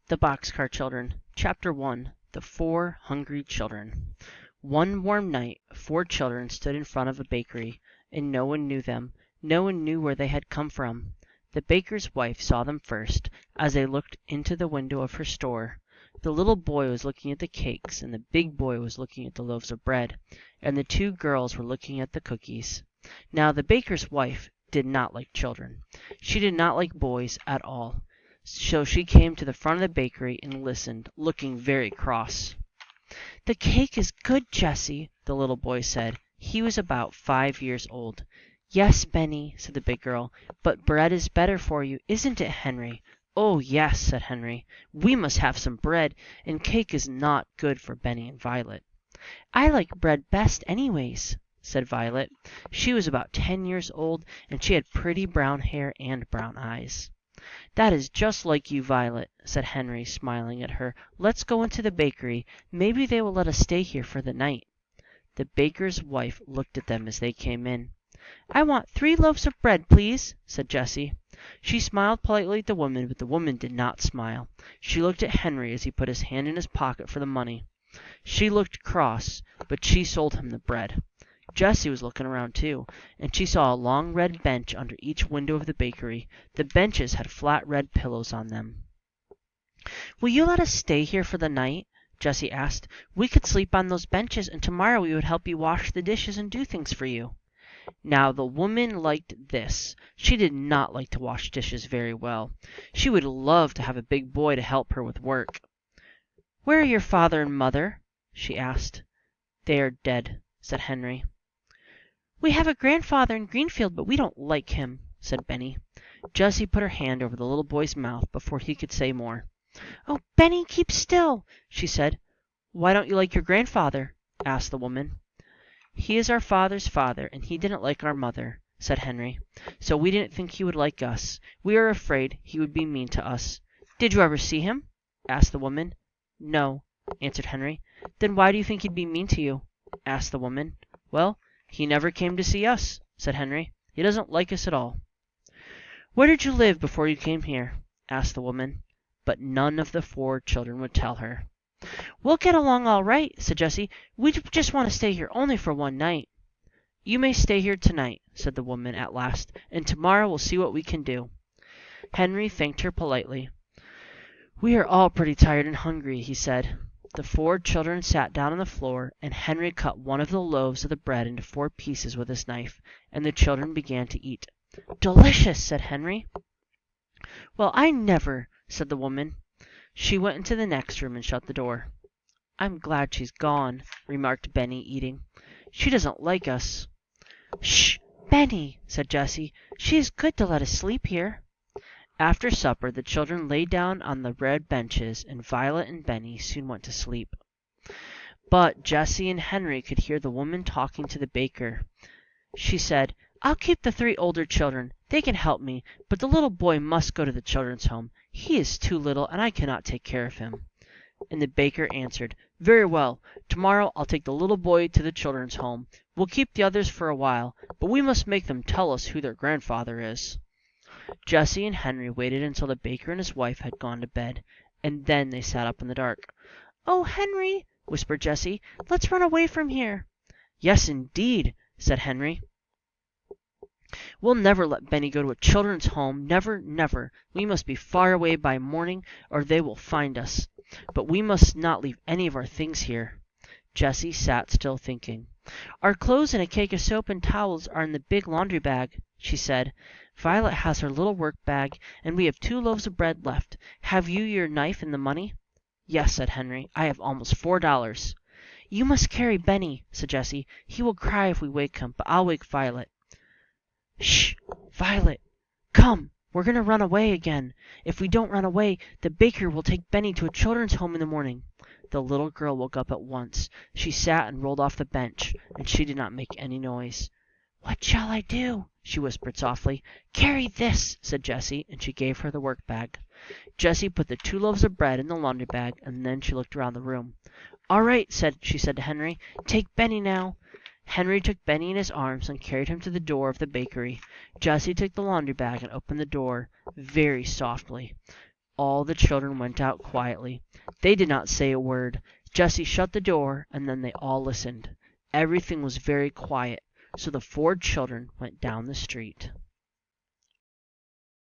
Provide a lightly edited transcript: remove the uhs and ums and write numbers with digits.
The Boxcar Children, Chapter 1. The 4 Hungry Children. One warm night, 4 children stood in front of a bakery, and no one knew them. No one knew where they had come from. The baker's wife saw them first, as they looked into the window of her store. The little boy was looking at the cakes, and the big boy was looking at the loaves of bread, and the 2 girls were looking at the cookies. Now the baker's wife did not like children. She did not like boys at all. So she came to the front of the bakery and listened, looking very cross. "The cake is good, Jessie," the little boy said. He was about 5 years old. "Yes, Benny," said the big girl, "but bread is better for you, isn't it, Henry?" "Oh, yes," said Henry. "We must have some bread, and cake is not good for Benny and Violet." "I like bread best anyways," said Violet. She was about 10 years old, and she had pretty brown hair and brown eyes. "That is just like you, Violet," said Henry, smiling at her. "Let's go into the bakery. Maybe they will let us stay here for the night." The baker's wife looked at them as they came in. "I want 3 loaves of bread, please," said Jessie. She smiled politely at the woman, but the woman did not smile. She looked at Henry as he put his hand in his pocket for the money. She looked cross, but she sold him the bread. Jessie was looking around too, and she saw a long red bench under each window of the bakery. The benches had flat red pillows on them. "Will you let us stay here for the night?" Jessie asked. "We could sleep on those benches, and tomorrow we would help you wash the dishes and do things for you." Now the woman liked this. She did not like to wash dishes very well. She would love to have a big boy to help her with work. "Where are your father and mother?" she asked. "They are dead," said Henry. "We have a grandfather in Greenfield, but we don't like him," said Benny. Jessie put her hand over the little boy's mouth before he could say more. "Oh, Benny, keep still," she said. "Why don't you like your grandfather?" asked the woman. "He is our father's father, and he didn't like our mother," said Henry. "So we didn't think he would like us. We are afraid he would be mean to us." "Did you ever see him?" asked the woman. "No," answered Henry. "Then why do you think he'd be mean to you?" asked the woman. "Well, he never came to see us," said Henry. "He doesn't like us at all." "Where did you live before you came here?" asked the woman. But none of the 4 children would tell her. "We'll get along all right," said Jessie. "We just want to stay here only for one night." "You may stay here tonight," said the woman at last, "and tomorrow we'll see what we can do." Henry thanked her politely. "We are all pretty tired and hungry," he said. The 4 children sat down on the floor, and Henry cut one of the loaves of the bread into 4 pieces with his knife, and the children began to eat. "Delicious!" said Henry. "Well, I never!" said the woman. She went into the next room and shut the door. "I'm glad she's gone," remarked Benny, eating. "She doesn't like us." "Shh, Benny," said Jessie. "She is good to let us sleep here." After supper the children lay down on the red benches, and Violet and Benny soon went to sleep. But Jessie and Henry could hear the woman talking to the baker. She said, "I'll keep the 3 older children. They can help me, but the little boy must go to the children's home. He is too little, and I cannot take care of him." And the baker answered, "Very well. Tomorrow I'll take the little boy to the children's home. We'll keep the others for a while, but we must make them tell us who their grandfather is." Jessie and Henry waited until the baker and his wife had gone to bed, and then they sat up in the dark. "Oh, Henry," whispered Jessie, "let's run away from here." "Yes, indeed," said Henry. "We'll never let Benny go to a children's home. Never, never. We must be far away by morning, or they will find us. But we must not leave any of our things here." Jessie sat still thinking. "Our clothes and a cake of soap and towels are in the big laundry bag," she said. "Violet has her little work bag, and we have 2 loaves of bread left. Have you your knife and the money?" "Yes," said Henry. "I have almost $4. "You must carry Benny," said Jessie. "He will cry if we wake him, but I'll wake Violet." "Shh, Violet! Come, we're going to run away again. If we don't run away, the baker will take Benny to a children's home in the morning." The little girl woke up at once. She sat and rolled off the bench, and she did not make any noise. "What shall I do?" she whispered softly. "Carry this," said Jessie, and she gave her the work bag. Jessie put the 2 loaves of bread in the laundry bag, and then she looked around the room. "All right," she said to Henry. "Take Benny now." Henry took Benny in his arms and carried him to the door of the bakery. Jessie took the laundry bag and opened the door very softly. All the children went out quietly. They did not say a word. Jessie shut the door, and then they all listened. Everything was very quiet, so the 4 children went down the street.